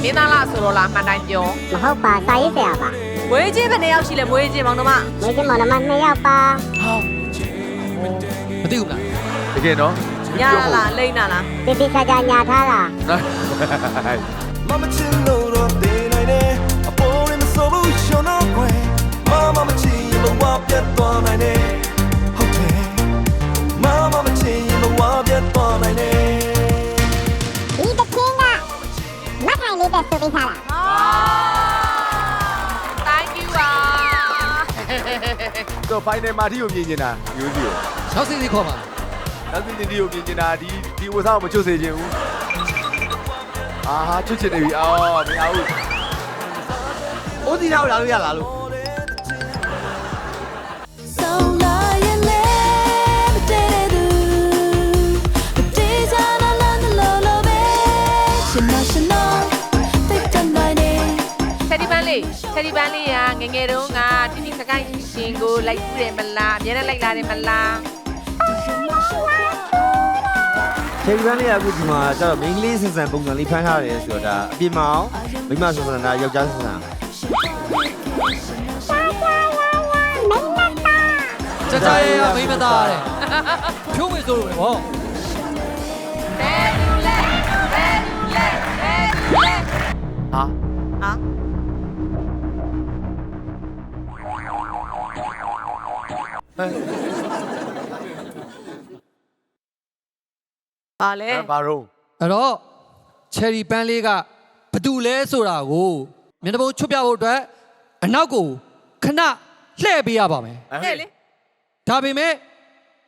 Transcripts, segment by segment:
င်းသားလားဆိုတော့လားမှန်တိုင်းပြော မဟုတ်ပါစာရေးဆရာပါ မွေးချင်းဘယ်နှစ်ယောက်ရှိလဲမွေးချင်းမောင်နှမ မွေးချင်းမောင်နှမ2ယောက်ပါ မသိဘူးလား တကယ်နော် ညာလားလိမ့်နာလား တိတိကျကျညာထားတာ မမချင်လို့တော့တင်နိုင်တယ်အပေါ်ရင်မစိုးဘူးရှင်တော့ကွယ်မမချင်ရင်ဘဝပြတ်သွားနိုင်တယ်ဟုတ်တယ်မမချင်ရင်ဘဝပြတ်သွားနိုင်တယ် ဒီတချင်းကမထိုင်လေးတဲ့ဆိုပေးထားတာ Thank you ပါ တော့ final မှာဒီကိုမြင်နေတာမျိုးစီကို 60စီခေါ်ပါ နောက်စီဒီကိုမြင်နေတာဒီဝစားကိုမချွတ်စေခြင်းဘူးအာဟာချွတ်ချင်နေပြီအော်မရဘူးအိုးဒီနောက်လာလို့ရလားလို့ ချက်ဒီပန်းလေးကငငယ်တုန်းကတီတီစကိုင်းရှင်ကိုလိုက်ပြတယ်မလားအများနဲ့လိုက်လာတယ်မလား ချိန်ပန်းလေးကအခုဒီမှာကျတော့ main လေးဆန်ဆန်ပုံစံလေးဖမ်းထားတယ်ဆိုတော့ဒါအပြင်မအောင်မိမဆန်ဆန်ဒါယောက်ျားဆန်ဆန် ကြကြရဲရမိမသားတဲ့ဖြိုးဝင်ဆိုလို့ပဲဗော ဘယ်လူလဲဘယ်လူလဲဘယ်လူလဲ ဟာ ဟာ ပါလေ ဘာတော့ အဲ့တော့ချယ်ရီပန်းလေးကဘသူလဲဆိုတာကိုမျက်နှာပုံချွတ်ပြဖို့အတွက်အနောက်ကိုခဏလှည့်ပေးရပါမယ် တဲ့လေ ဒါပေမဲ့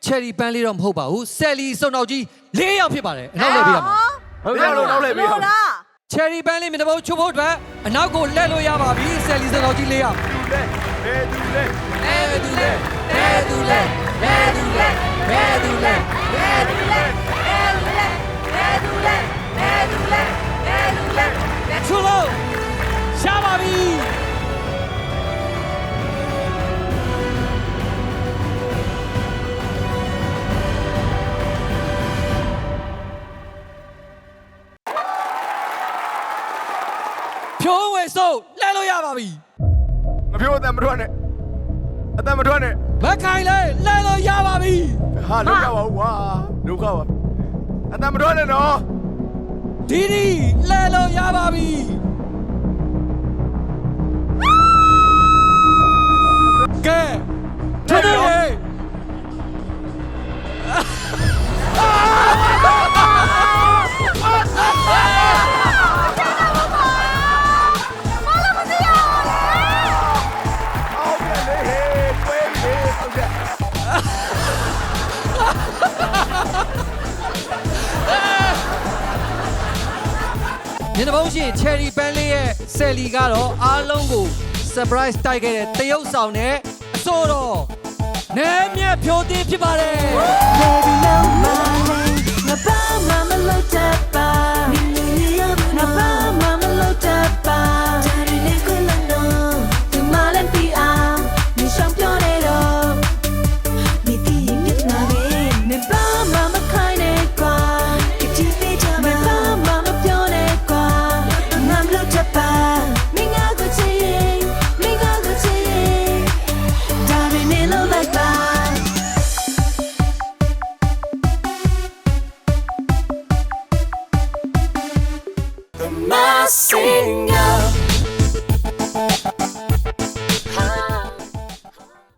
ချယ်ရီပန်းလေးတော့မဟုတ်ပါဘူးဆယ်လီစုံတော်ကြီး4ယောက်ဖြစ်ပါတယ်အနောက်လှည့်ပေးရမှာ ဟုတ်ကဲ့လို့နောက်လိုက်ပြီးအောင် လား ချယ်ရီပန်းလေးမျက်နှာပုံချွတ်ဖို့အတွက်အနောက်ကိုလှည့်လို့ရပါပြီဆယ်လီစုံတော်ကြီး4ယောက် ဘယ်သူလဲ ဘယ်သူလဲဘယ်သူလဲဘယ်သူလဲဘယ်သူလဲဘယ်သူလဲချူလို့ရှားပါပြီဖြိုးဝေဆိုးလဲလို့ရပါပြီ မပြောအတန်မထွက်နဲ့အတန်မထွက်နဲ့ မခိုင်လဲလဲလို့ရပါပြီ ဟာလောက်ရပါဘူးကွာဒုက္ခပါအတန်မထွက်နဲ့နော် ဒီဒီလဲလို့ရပါပြီကဲထထရေ အောက်ပြန်လေဟေးတွဲလေအောက်ပြန် မျက်နှာပုံးရှင်ချယ်ရီပန်းလေးရဲ့ဆယ်လီကတော့အားလုံးကို surprise တိုက်ခဲ့တဲ့တရုတ်ဆောင်နဲ့အစိုးတော့နဲမြက်ဖြိုးသေးဖြစ်ပါတယ် Baby, love my name. Na ba mama lo tapa. Na ba mama lo tapa. Dari ni kulano. Tu malam pia. Ni champion ero. Ni ti mit na be. Me ba mama kai ne kwa. Iti pe jama. Me ba mama pyo ne kwa. Nam lo tapa. Mi nga go chi. Mi nga go chi. Dari ni lo like ba. Massive.